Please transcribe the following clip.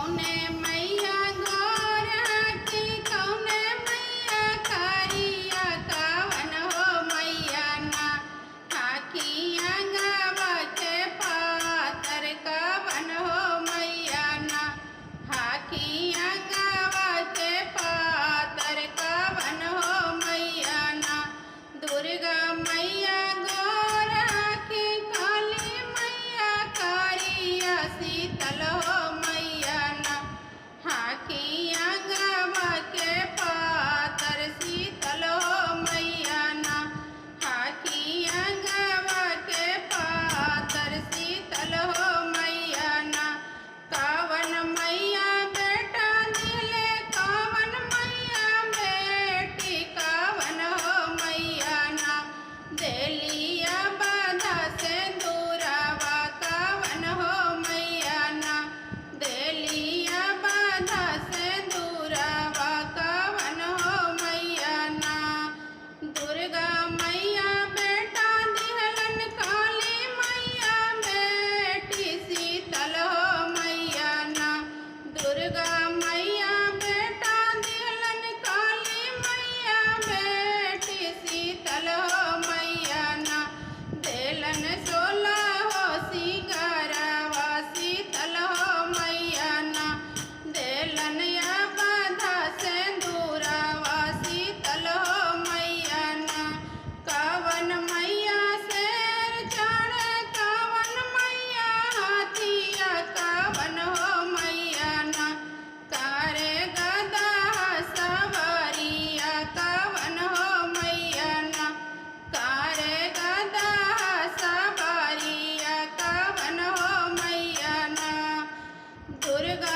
कौने मैया गोरा की कौने मैया कारिया कवन हो मैया ना हाकिया गावा के पातर कवन हो मैया ना हाकिया गावा के पातर कवन हो मैया ना दुर्गा मैया गोरा की काली मैया कारिया शीतल हो मैया ना हाकिया गावा के पातर शीतल हो मैया ना हाकिया गावा के पातर शीतल हो मैया ना कावन मैया बेटा दिले कावन मैया बेटी कावन हो मैया ना देलिया बाधा से दूरावा कावन हो मैया ना देलिया बाधा से दूरावा कावन हो मैया ना दुर्गा मैया बेटा दिहलन काली मैया बेटी शीतल हो मैया ना दुर्गा मैया बेटा दिहलन काली मैया बेटी शीतल हो मैया ना देलन सोला हो सिंगारावा शीतल हो मैया ना देलन या बाधा से दूरावा शीतल हो मैया ना कावन मैया शेर चढ़े कावन मैया हाथिया कावन हो मैया ना कारे गदा सवारिया कावन हो मैया ना कारे गदा सवारिया कावन हो मैया ना दुर्गा